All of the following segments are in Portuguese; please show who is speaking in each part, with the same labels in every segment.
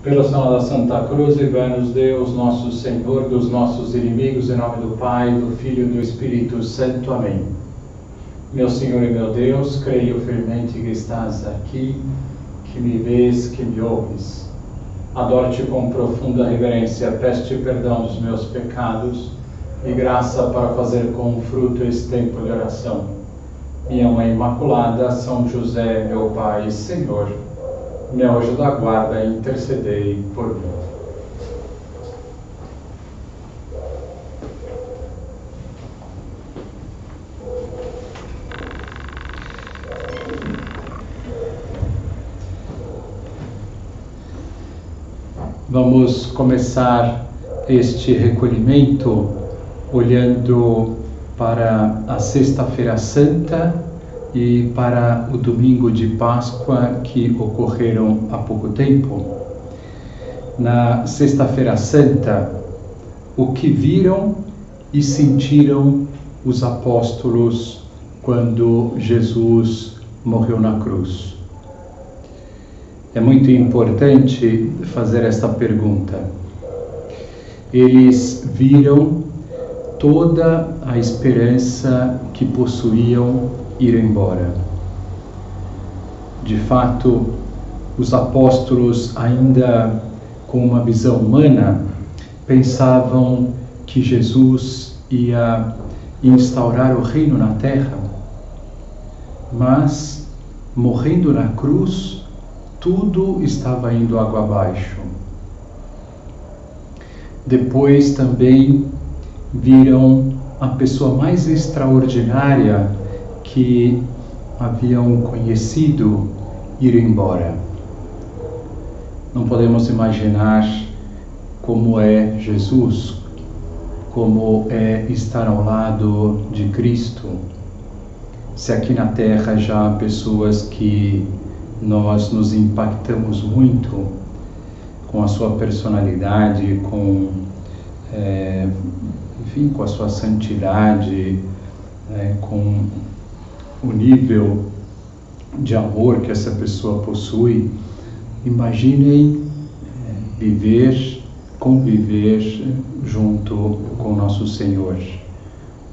Speaker 1: Pelo sinal da Santa Cruz, livrai-nos Deus, nosso Senhor, dos nossos inimigos, em nome do Pai, do Filho e do Espírito Santo. Amém. Meu Senhor e meu Deus, creio firmemente que estás aqui, que me vês, que me ouves. Adoro-te com profunda reverência, peço-te perdão dos meus pecados e graça para fazer com fruto esse tempo de oração. Minha Mãe Imaculada, São José, meu Pai e Senhor, meu anjo da guarda, intercedei por mim. Vamos começar este recolhimento olhando para a Sexta-feira Santa e para o domingo de Páscoa que ocorreram há pouco tempo. Na Sexta-feira Santa, o que viram e sentiram os apóstolos quando Jesus morreu na cruz? É muito importante fazer esta pergunta. Eles viram toda a esperança que possuíam ir embora. De fato, os apóstolos, ainda com uma visão humana, pensavam que Jesus ia instaurar o reino na terra, mas, morrendo na cruz, tudo estava indo água abaixo. Depois também viram a pessoa mais extraordinária que haviam conhecido ir embora. Não podemos imaginar como é Jesus, como é estar ao lado de Cristo. Se aqui na Terra já há pessoas que nós nos impactamos muito com a sua personalidade, com a sua santidade, com o nível de amor que essa pessoa possui. Imaginem conviver junto com nosso Senhor.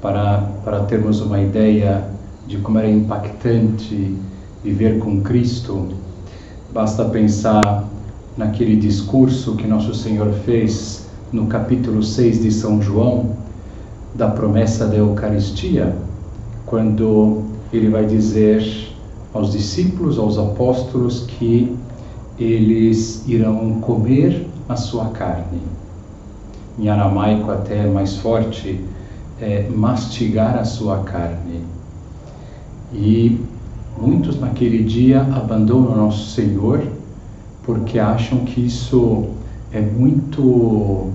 Speaker 1: Para termos uma ideia de como era impactante viver com Cristo, basta pensar naquele discurso que nosso Senhor fez no capítulo 6 de São João, da promessa da Eucaristia, quando ele vai dizer aos discípulos, aos apóstolos, que eles irão comer a sua carne. Em aramaico até mais forte, mastigar a sua carne. E muitos naquele dia abandonam nosso Senhor porque acham que isso é muito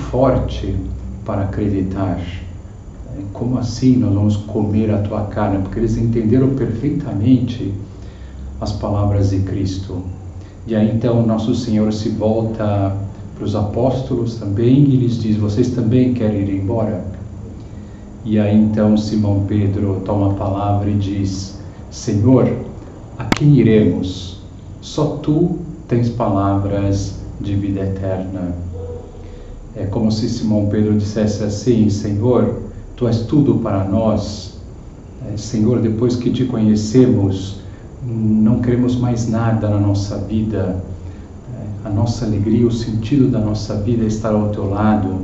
Speaker 1: forte para acreditar. Como assim nós vamos comer a tua carne? Porque eles entenderam perfeitamente as palavras de Cristo. E aí então nosso Senhor se volta para os apóstolos também e lhes diz: vocês também querem ir embora? E aí então Simão Pedro toma a palavra e diz: Senhor, a quem iremos? Só tu tens palavras de vida eterna. É como se Simão Pedro dissesse assim: Senhor, tu és tudo para nós. Senhor, depois que te conhecemos, não queremos mais nada na nossa vida. A nossa alegria, o sentido da nossa vida é estar ao teu lado.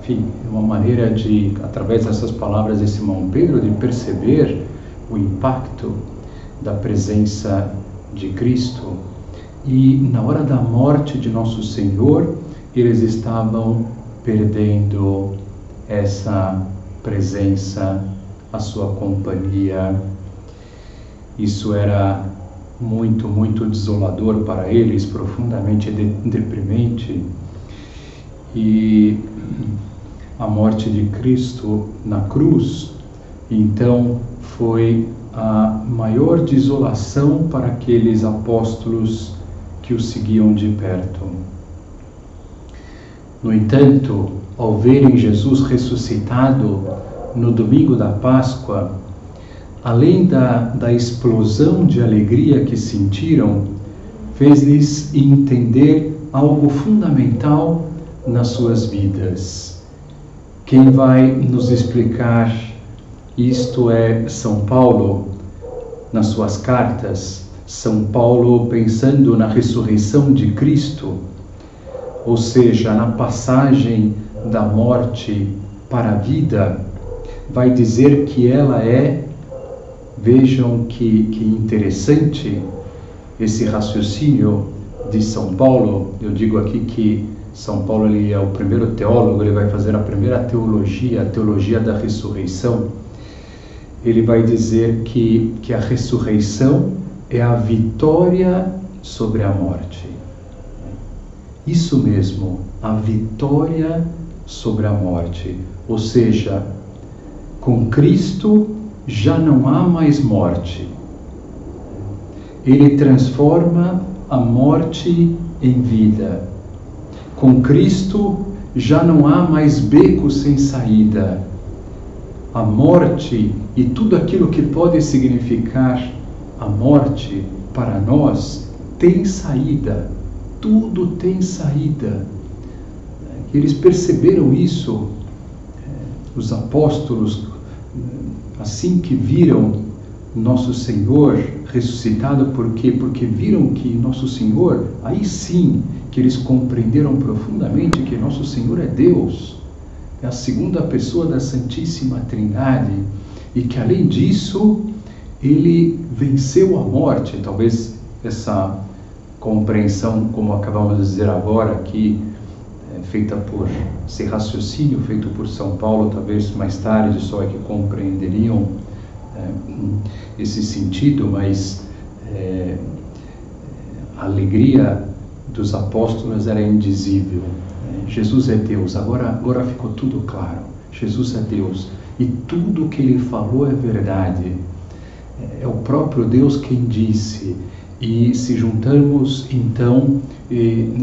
Speaker 1: Enfim, é uma maneira de, através dessas palavras de Simão Pedro, de perceber o impacto da presença de Cristo. E na hora da morte de nosso Senhor, eles estavam perdendo essa presença, a sua companhia. Isso era muito, muito desolador para eles, profundamente deprimente. E a morte de Cristo na cruz, então, foi a maior desolação para aqueles apóstolos que o seguiam de perto. No entanto, ao verem Jesus ressuscitado no domingo da Páscoa, além da explosão de alegria que sentiram, fez-lhes entender algo fundamental nas suas vidas. Quem vai nos explicar isto é São Paulo, nas suas cartas. São Paulo, pensando na ressurreição de Cristo, ou seja, na passagem da morte para a vida, vai dizer que ela é, vejam que interessante esse raciocínio de São Paulo. Eu digo aqui que São Paulo ele é o primeiro teólogo, ele vai fazer a primeira teologia, a teologia da ressurreição. Ele vai dizer que a ressurreição é a vitória sobre a morte. Isso mesmo, a vitória sobre a morte. Ou seja, com Cristo já não há mais morte. Ele transforma a morte em vida. Com Cristo já não há mais beco sem saída. A morte e tudo aquilo que pode significar a morte para nós tem saída. Tudo tem saída. Eles perceberam isso, os apóstolos, assim que viram nosso Senhor ressuscitado. Por quê? Porque viram que nosso Senhor, aí sim que eles compreenderam profundamente que nosso Senhor é Deus, é a segunda pessoa da Santíssima Trindade, e que além disso ele venceu a morte. Talvez essa compreensão, como acabamos de dizer agora aqui, feita por esse raciocínio feito por São Paulo, talvez mais tarde só é que compreenderiam esse sentido, mas a alegria dos apóstolos era indizível. Jesus é Deus, agora ficou tudo claro. Jesus é Deus e tudo que ele falou é verdade. É o próprio Deus quem disse. E se juntarmos então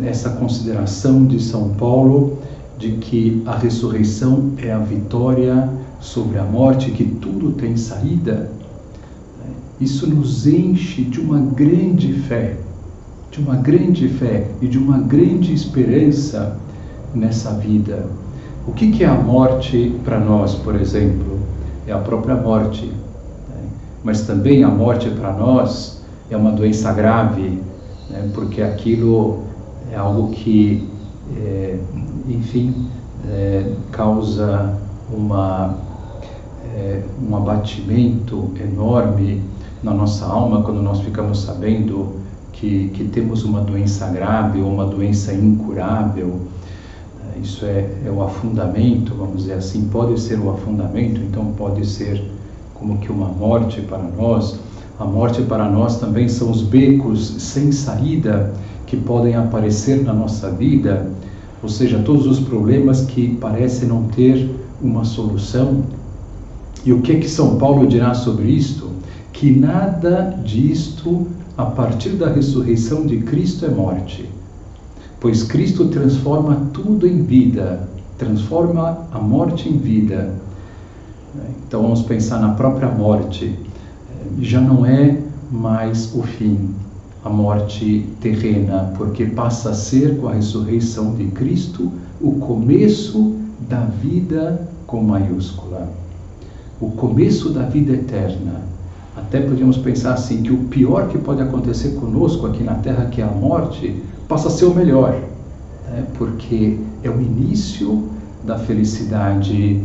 Speaker 1: essa consideração de São Paulo de que a ressurreição é a vitória sobre a morte, que tudo tem saída, isso nos enche de uma grande fé e de uma grande esperança nessa vida. O que é a morte para nós, por exemplo? É a própria morte, mas também a morte para nós é uma doença grave, porque aquilo é algo que, causa um abatimento enorme na nossa alma quando nós ficamos sabendo que temos uma doença grave ou uma doença incurável. Isso é o afundamento, vamos dizer assim. Pode ser o afundamento, então pode ser como que uma morte para nós. A morte para nós também são os becos sem saída que podem aparecer na nossa vida, ou seja, todos os problemas que parecem não ter uma solução. E o que São Paulo dirá sobre isto? Que nada disto, a partir da ressurreição de Cristo, é morte. Pois Cristo transforma tudo em vida, transforma a morte em vida. Então vamos pensar na própria morte. Já não é mais o fim, a morte terrena, porque passa a ser, com a ressurreição de Cristo, o começo da vida com maiúscula, o começo da vida eterna. Até podíamos pensar assim, que o pior que pode acontecer conosco aqui na Terra, que é a morte, passa a ser o melhor, porque é o início da felicidade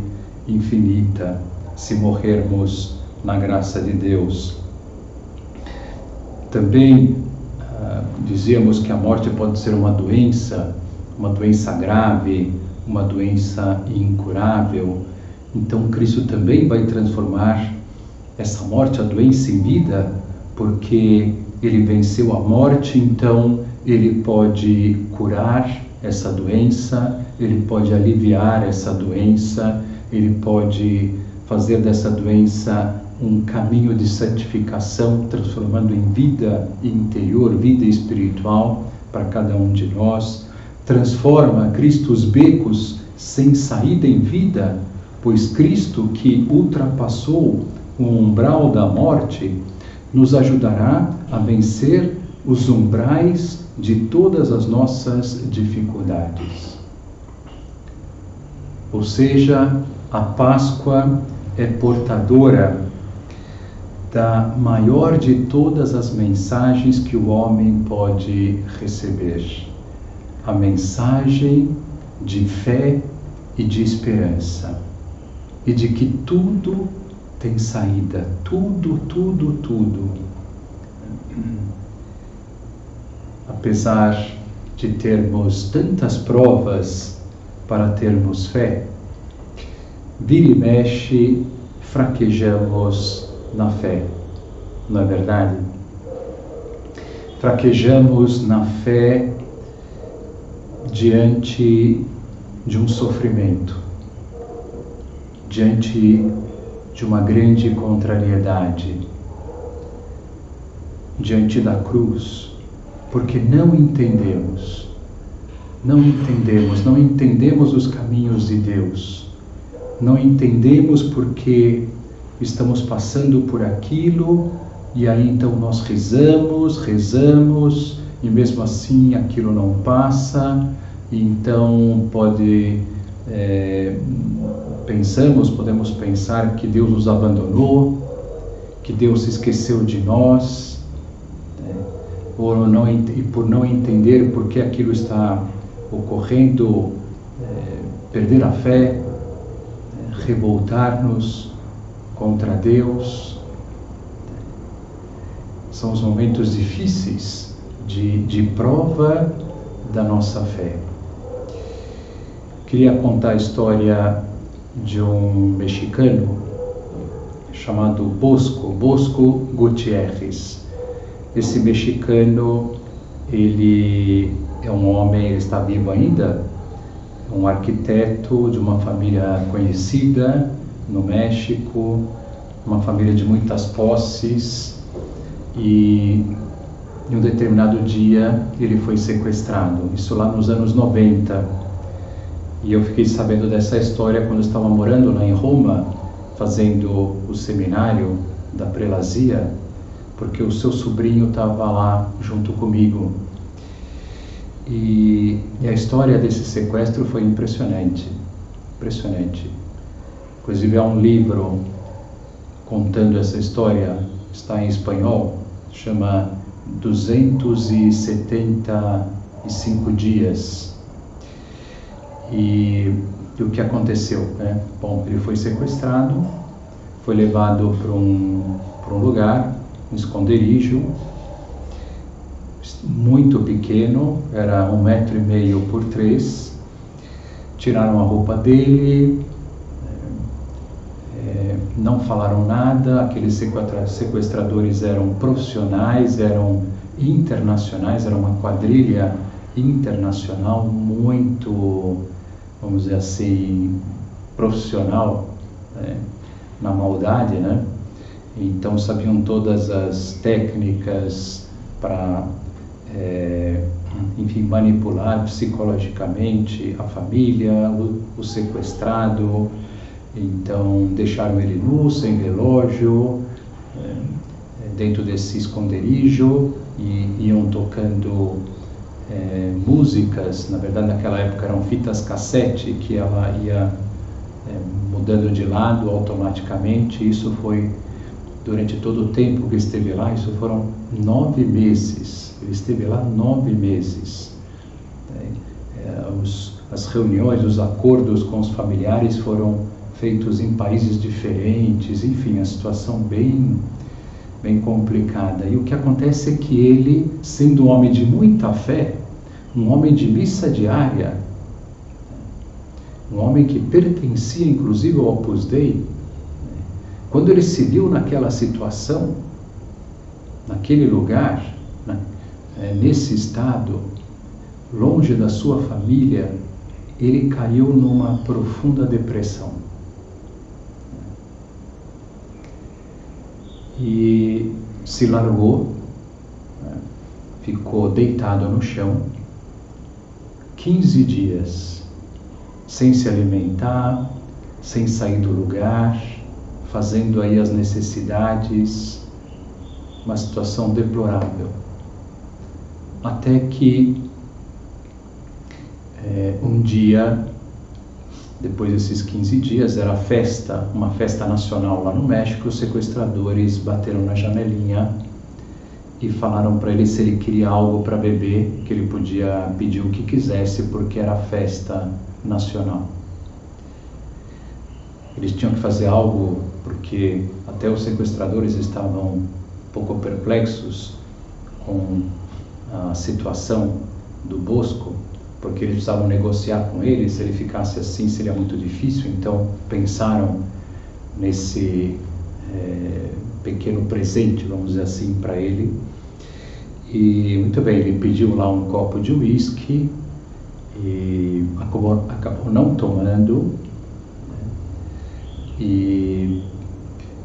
Speaker 1: infinita, se morrermos na graça de Deus. Também dizíamos que a morte pode ser uma doença grave, uma doença incurável. Então Cristo também vai transformar essa morte, a doença, em vida, porque ele venceu a morte. Então ele pode curar essa doença, ele pode aliviar essa doença, ele pode fazer dessa doença um caminho de santificação, transformando em vida interior, vida espiritual para cada um de nós. Transforma Cristo os becos sem saída em vida, pois Cristo, que ultrapassou o umbral da morte, nos ajudará a vencer os umbrais de todas as nossas dificuldades. Ou seja, a Páscoa é portadora da maior de todas as mensagens que o homem pode receber. A mensagem de fé e de esperança. E de que tudo tem saída. Tudo, tudo, tudo. Apesar de termos tantas provas para termos fé, vira e mexe, fraquejamos na fé, não é verdade? Fraquejamos na fé diante de um sofrimento, diante de uma grande contrariedade, diante da cruz, porque não entendemos os caminhos de Deus, não entendemos porque estamos passando por aquilo, e aí então nós rezamos, e mesmo assim aquilo não passa, e então podemos pensar que Deus nos abandonou, que Deus se esqueceu de nós, e por não entender por que aquilo está ocorrendo, perder a fé, revoltar-nos contra Deus. São os momentos difíceis de prova da nossa fé. Queria contar a história de um mexicano chamado Bosco Gutierrez. Esse mexicano, ele é um homem, ele está vivo ainda, um arquiteto de uma família conhecida no México, uma família de muitas posses, e em um determinado dia ele foi sequestrado, isso lá nos anos 90. E eu fiquei sabendo dessa história quando eu estava morando lá em Roma, fazendo o seminário da prelazia, porque o seu sobrinho estava lá junto comigo. E a história desse sequestro foi impressionante. Inclusive há um livro contando essa história, está em espanhol, chama 275 dias. E o que aconteceu? Bom, ele foi sequestrado, foi levado para um lugar, um esconderijo, muito pequeno, era 1,5 metro por 3, tiraram a roupa dele, não falaram nada. Aqueles sequestradores eram profissionais, eram internacionais, era uma quadrilha internacional muito, vamos dizer assim, profissional, na maldade, né? Então sabiam todas as técnicas para, manipular psicologicamente a família, o sequestrado. Então deixaram ele nu, sem relógio, dentro desse esconderijo, e iam tocando músicas. Na verdade, naquela época eram fitas cassete, que ela ia mudando de lado automaticamente. Isso foi durante todo o tempo que esteve lá. Isso foram 9 meses. Ele esteve lá 9 meses. As reuniões, os acordos com os familiares foram feitos em países diferentes. Enfim, a situação bem complicada. E o que acontece é que ele, sendo um homem de muita fé, um homem de missa diária, um homem que pertencia inclusive ao Opus Dei, quando ele se viu naquela situação, naquele lugar, nesse estado, longe da sua família, ele caiu numa profunda depressão. E se largou, ficou deitado no chão, 15 dias, sem se alimentar, sem sair do lugar, fazendo aí as necessidades, uma situação deplorável. até que um dia, depois desses 15 dias, era uma festa nacional lá no México, os sequestradores bateram na janelinha e falaram para ele se ele queria algo para beber, que ele podia pedir o que quisesse, porque era festa nacional. Eles tinham que fazer algo, porque até os sequestradores estavam um pouco perplexos com a situação do Bosco, porque eles precisavam negociar com ele. Se ele ficasse assim seria muito difícil, então pensaram nesse pequeno presente, vamos dizer assim, para ele. E muito bem, ele pediu lá um copo de uísque e acabou não tomando,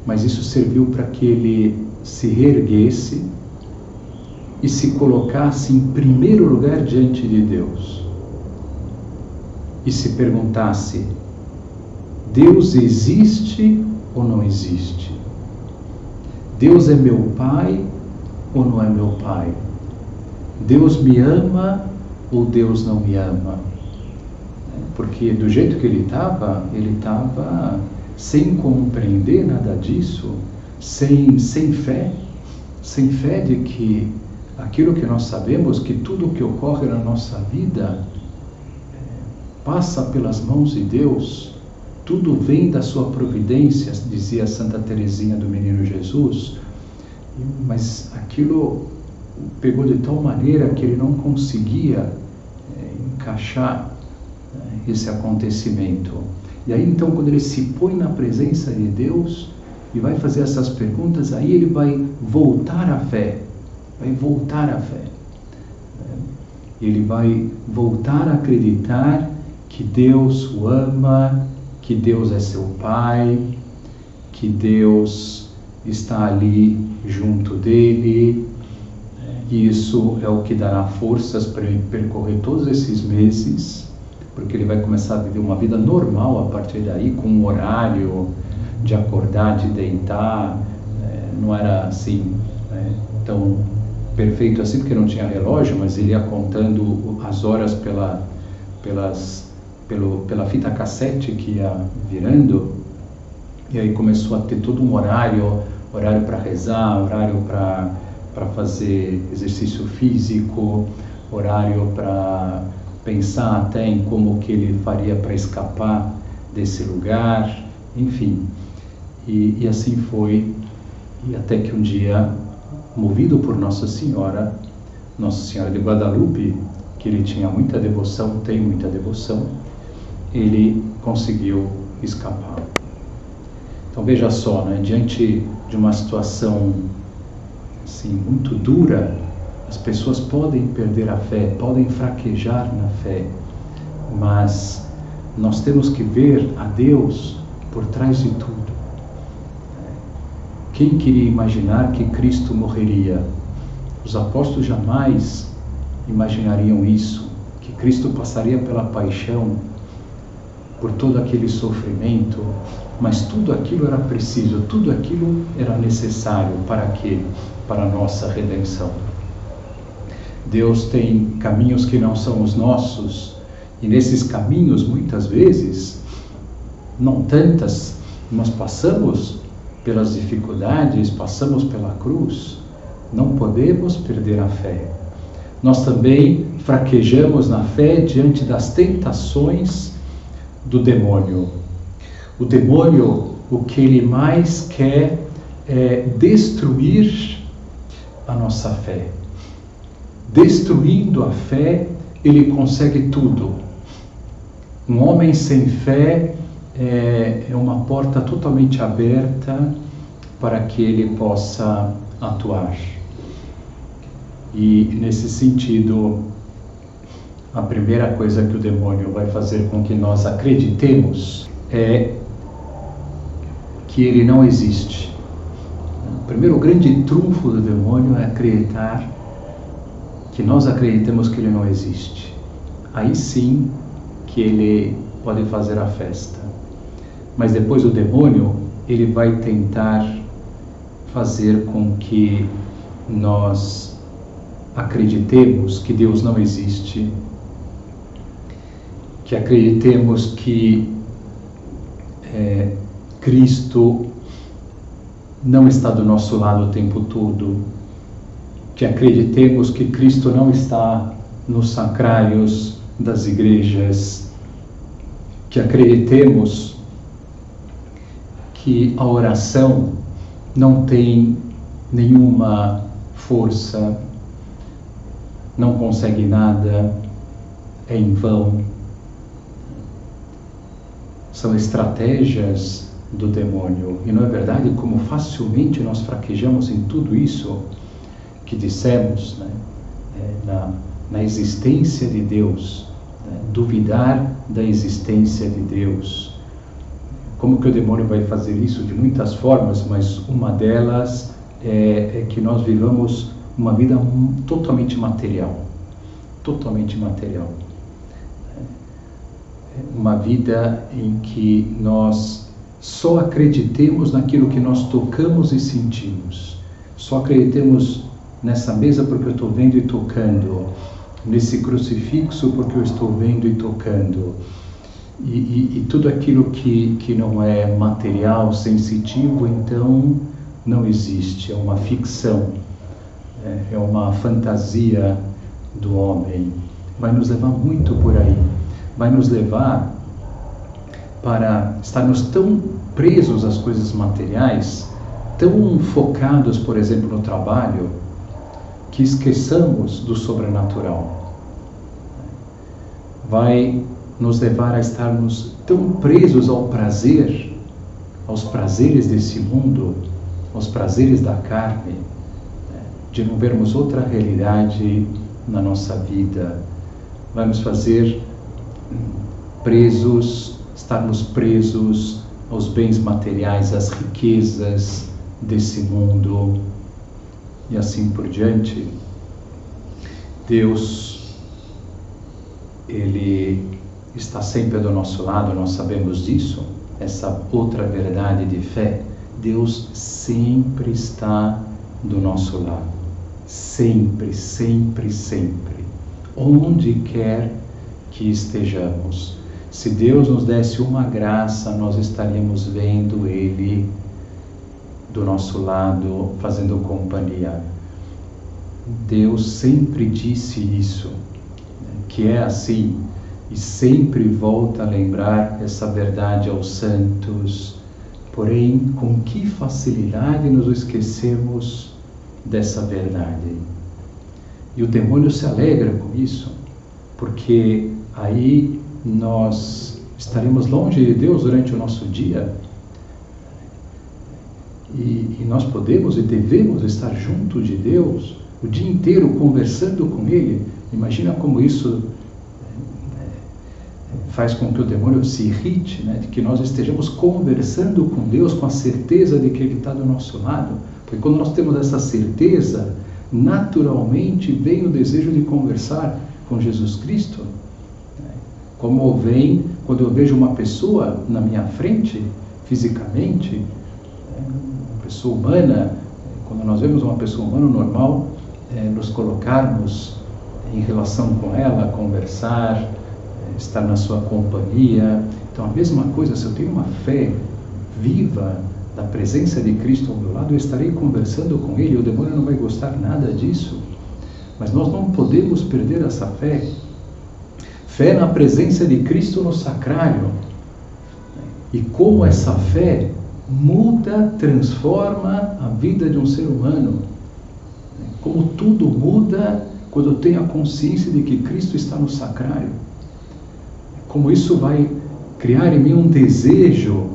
Speaker 1: mas isso serviu para que ele se reerguesse e se colocasse em primeiro lugar diante de Deus e se perguntasse: Deus existe ou não existe? Deus é meu Pai ou não é meu Pai? Deus me ama ou Deus não me ama? Porque do jeito que ele estava sem compreender nada disso, sem fé de que aquilo que nós sabemos, que tudo o que ocorre na nossa vida passa pelas mãos de Deus, tudo vem da sua providência, dizia Santa Teresinha do Menino Jesus, mas aquilo pegou de tal maneira que ele não conseguia encaixar esse acontecimento. E aí então, quando ele se põe na presença de Deus e vai fazer essas perguntas, aí ele vai voltar à fé, ele vai voltar a acreditar que Deus o ama, que Deus é seu Pai, que Deus está ali junto dele, e isso é o que dará forças para ele percorrer todos esses meses, porque ele vai começar a viver uma vida normal a partir daí, com um horário de acordar, de deitar. Não era assim tão perfeito assim, porque não tinha relógio, mas ele ia contando as horas pela fita cassete que ia virando, e aí começou a ter todo um horário para rezar, horário para fazer exercício físico, horário para pensar até em como que ele faria para escapar desse lugar, enfim. E assim foi, e até que um dia, movido por Nossa Senhora de Guadalupe, que ele tinha muita devoção, tem muita devoção, ele conseguiu escapar. Então veja só, diante de uma situação assim, muito dura, as pessoas podem perder a fé, podem fraquejar na fé, mas nós temos que ver a Deus por trás de tudo. Quem queria imaginar que Cristo morreria? Os apóstolos jamais imaginariam isso, que Cristo passaria pela paixão, por todo aquele sofrimento, mas tudo aquilo era preciso, tudo aquilo era necessário. Para quê? Para a nossa redenção. Deus tem caminhos que não são os nossos, e nesses caminhos, muitas vezes, não tantas, nós passamos pelas dificuldades, passamos pela cruz, não podemos perder a fé. Nós também fraquejamos na fé diante das tentações do demônio. O demônio, o que ele mais quer é destruir a nossa fé. Destruindo a fé, ele consegue tudo. Um homem sem fé é uma porta totalmente aberta para que ele possa atuar. E nesse sentido, a primeira coisa que o demônio vai fazer com que nós acreditemos é que ele não existe. O primeiro grande trunfo do demônio é acreditar que nós acreditemos que ele não existe. Aí sim que ele pode fazer a festa. Mas depois o demônio, ele vai tentar fazer com que nós acreditemos que Deus não existe, que acreditemos que Cristo não está do nosso lado o tempo todo, que acreditemos que Cristo não está nos sacrários das igrejas, que acreditemos que a oração não tem nenhuma força, não consegue nada, é em vão. São estratégias do demônio. E não é verdade como facilmente nós fraquejamos em tudo isso que dissemos, né? Na existência de Deus, né? Duvidar da existência de Deus. Como que o demônio vai fazer isso? De muitas formas, mas uma delas é que nós vivamos uma vida totalmente material. Totalmente material. Uma vida em que nós só acreditemos naquilo que nós tocamos e sentimos. Só acreditemos nessa mesa porque eu estou vendo e tocando. Nesse crucifixo porque eu estou vendo e tocando. E tudo aquilo que não é material, sensitivo, então não existe. É uma ficção. É uma fantasia do homem. Vai nos levar muito por aí. Vai nos levar para estarmos tão presos às coisas materiais, tão focados, por exemplo, no trabalho, que esqueçamos do sobrenatural. Vai nos levar a estarmos tão presos ao prazer, aos prazeres desse mundo, aos prazeres da carne, de não vermos outra realidade na nossa vida. Vai nos fazer estarmos presos aos bens materiais, às riquezas desse mundo e assim por diante. Deus, Ele está sempre do nosso lado, nós sabemos disso, essa outra verdade de fé. Deus sempre está do nosso lado, sempre, sempre, sempre, onde quer que estejamos. Se Deus nos desse uma graça, nós estaríamos vendo Ele do nosso lado, fazendo companhia. Deus sempre disse isso, que é assim, e sempre volta a lembrar essa verdade aos santos. Porém, com que facilidade nos esquecemos dessa verdade. E o demônio se alegra com isso, porque aí nós estaremos longe de Deus durante o nosso dia e nós podemos e devemos estar junto de Deus o dia inteiro conversando com Ele. Imagina como isso faz com que o demônio se irrite, né? De que nós estejamos conversando com Deus com a certeza de que Ele está do nosso lado, porque quando nós temos essa certeza, naturalmente vem o desejo de conversar com Jesus Cristo. Como vem quando eu vejo uma pessoa na minha frente, fisicamente, uma pessoa humana, quando nós vemos uma pessoa humana normal, nos colocarmos em relação com ela, conversar, estar na sua companhia. Então a mesma coisa, se eu tenho uma fé viva da presença de Cristo ao meu lado, eu estarei conversando com Ele. O demônio não vai gostar nada disso, mas nós não podemos perder essa fé. Fé na presença de Cristo no sacrário. E como essa fé muda, transforma a vida de um ser humano. Como tudo muda quando eu tenho a consciência de que Cristo está no sacrário. Como isso vai criar em mim um desejo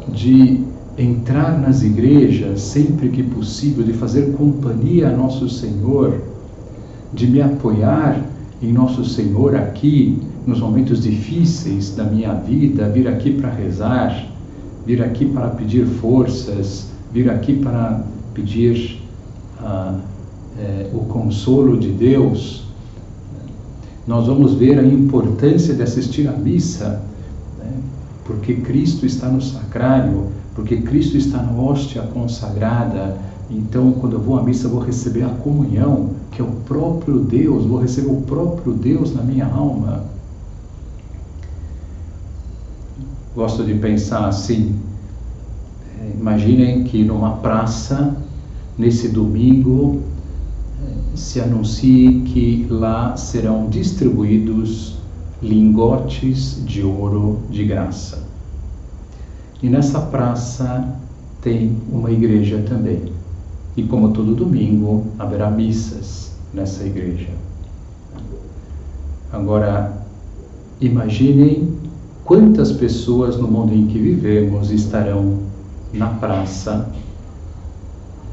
Speaker 1: de entrar nas igrejas sempre que possível, de fazer companhia a Nosso Senhor, de me apoiar em Nosso Senhor aqui, nos momentos difíceis da minha vida, vir aqui para rezar, vir aqui para pedir forças, vir aqui para pedir o consolo de Deus. Nós vamos ver a importância de assistir à missa, né? Porque Cristo está no sacrário, porque Cristo está na hóstia consagrada, Então, quando eu vou à missa, eu vou receber a comunhão, que é o próprio Deus, vou receber o próprio Deus na minha alma. Gosto de pensar assim, imaginem que numa praça, nesse domingo, se anuncie que lá serão distribuídos lingotes de ouro de graça. E nessa praça tem uma igreja também. E como todo domingo, haverá missas nessa igreja. Agora, imaginem quantas pessoas no mundo em que vivemos estarão na praça.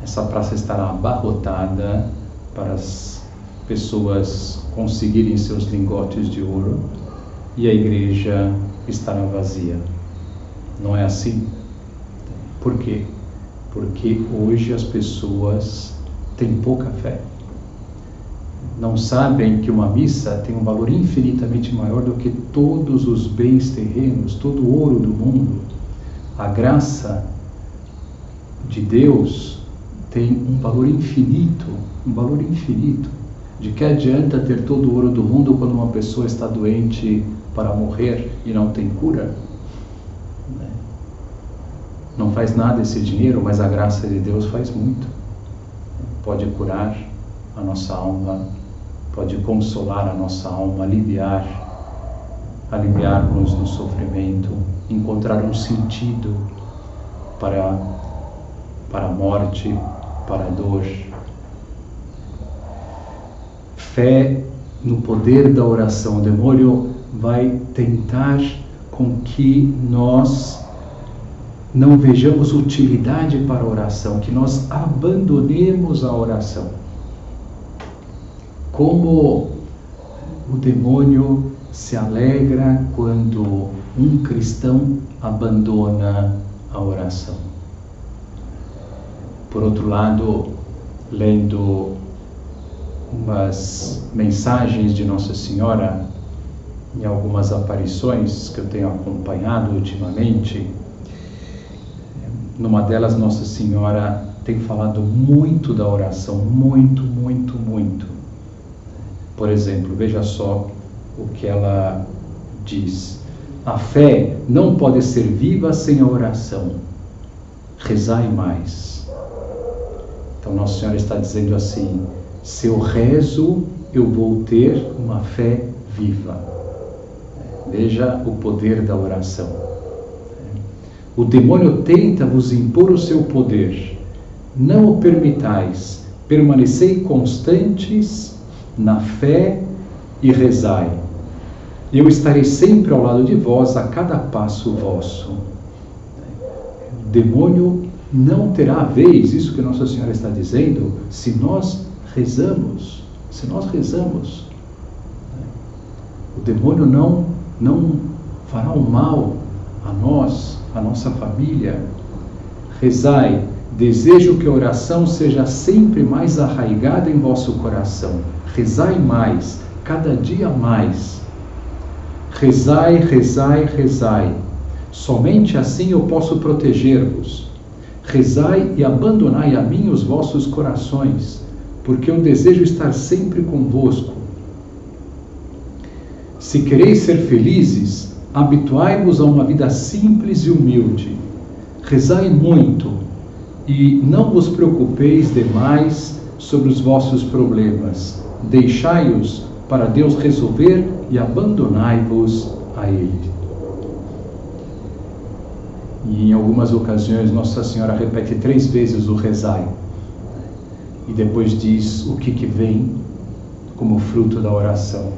Speaker 1: Essa praça estará abarrotada para as pessoas conseguirem seus lingotes de ouro e a igreja estará vazia. Não é assim? Por quê? Porque hoje as pessoas têm pouca fé. Não sabem que uma missa tem um valor infinitamente maior do que todos os bens terrenos, todo o ouro do mundo. A graça de Deus tem um valor infinito, De que adianta ter todo o ouro do mundo quando uma pessoa está doente para morrer e não tem cura? Não faz nada esse dinheiro, mas a graça de Deus faz muito. Pode curar a nossa alma, pode consolar a nossa alma, aliviar-nos no sofrimento, encontrar um sentido para a morte, para a dor. Fé no poder da oração. O demônio vai tentar com que nós não vejamos utilidade para a oração, que nós abandonemos a oração. Como o demônio se alegra quando um cristão abandona a oração. Por outro lado, lendo umas mensagens de Nossa Senhora em algumas aparições que eu tenho acompanhado ultimamente, numa delas Nossa Senhora tem falado muito da oração, muito. Por exemplo, veja só o que ela diz: a fé não pode ser viva sem a oração. Rezai mais. Então Nossa Senhora está dizendo assim: se eu rezo, eu vou ter uma fé viva. Veja o poder da oração. O demônio tenta vos impor o seu poder. Não o permitais. Permanecei constantes na fé e rezai. Eu estarei sempre ao lado de vós a cada passo vosso. O demônio não terá vez, isso que Nossa Senhora está dizendo, se nós rezamos. O demônio não fará o mal a nós, a nossa família. Rezai, desejo que a oração seja sempre mais arraigada em vosso coração. Rezai mais, cada dia mais. Rezai. Somente assim eu posso proteger-vos. Rezai e abandonai a mim os vossos corações, porque eu desejo estar sempre convosco. Se quereis ser felizes, habituai-vos a uma vida simples e humilde. Rezai muito e não vos preocupeis demais sobre os vossos problemas. Deixai-os para Deus resolver e abandonai-vos a Ele. E em algumas ocasiões Nossa Senhora repete 3 vezes o rezai. E depois diz o que vem como fruto da oração.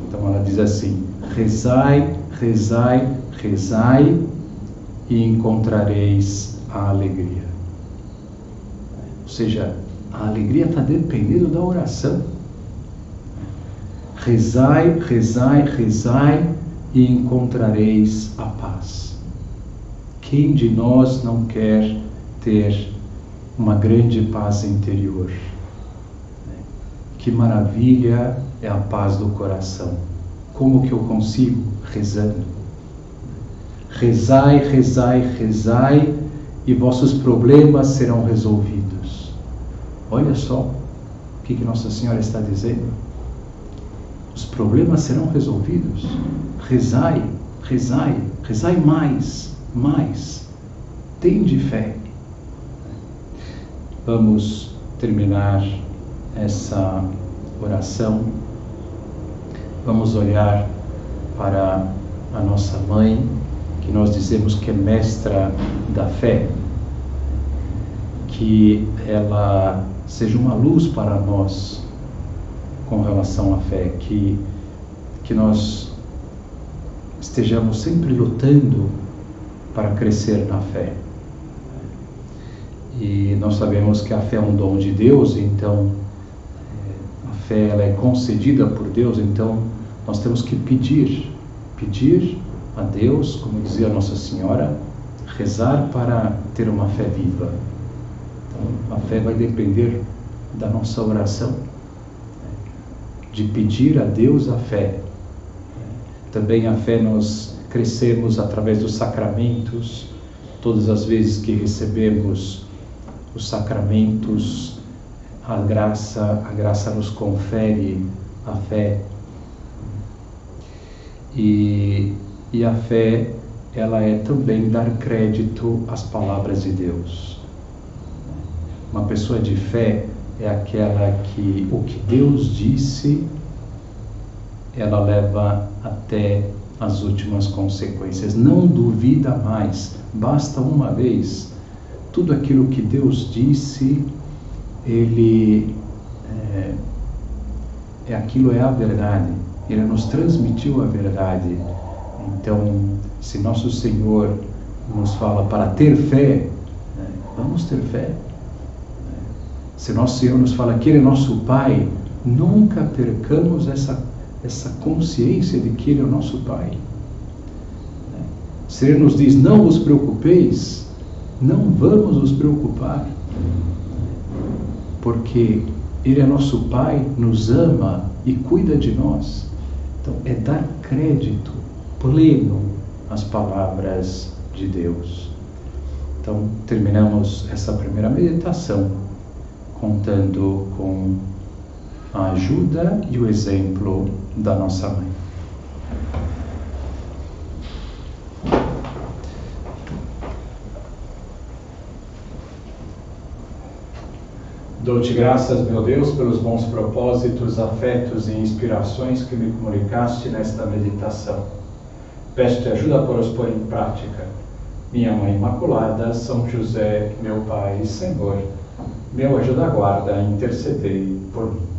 Speaker 1: Então ela diz assim: rezai e encontrareis a alegria. Ou seja, a alegria está dependendo da oração. Rezai e encontrareis a paz. Quem de nós não quer ter uma grande paz interior? Que maravilha é a paz do coração. Como que eu consigo? Rezando. Rezai e vossos problemas serão resolvidos. Olha só o que Nossa Senhora está dizendo. Os problemas serão resolvidos. Rezai, rezai, rezai mais, mais. Tende fé. Vamos terminar essa oração. Vamos olhar para a nossa mãe, que nós dizemos que é mestra da fé. Que ela seja uma luz para nós com relação à fé, que nós estejamos sempre lutando para crescer na fé. E nós sabemos que a fé é um dom de Deus, então a fé ela é concedida por Deus, então nós temos que pedir a Deus, como dizia Nossa Senhora, rezar para ter uma fé viva. Então a fé vai depender da nossa oração, de pedir a Deus a fé. Também a fé nós crescemos através dos sacramentos. Todas as vezes que recebemos os sacramentos, a graça nos confere a fé. E a fé, ela é também dar crédito às palavras de Deus. Uma pessoa de fé é aquela que o que Deus disse, ela leva até as últimas consequências. Não duvida mais, basta uma vez. Tudo aquilo que Deus disse, aquilo é a verdade. Ele nos transmitiu a verdade. Então, se nosso Senhor nos fala para ter fé, vamos ter fé. Se nosso Senhor nos fala que Ele é nosso Pai, nunca percamos essa consciência de que Ele é o nosso Pai. Se Ele nos diz, não vos preocupeis, não vamos nos preocupar, porque Ele é nosso Pai, nos ama e cuida de nós. Então, é dar crédito pleno às palavras de Deus. Então, terminamos essa primeira meditação contando com a ajuda e o exemplo da nossa mãe. Dou-te graças, meu Deus, pelos bons propósitos, afetos e inspirações que me comunicaste nesta meditação. Peço-te ajuda para os pôr em prática. Minha Mãe Imaculada, São José, meu Pai e Senhor, meu anjo da guarda, intercedei por mim.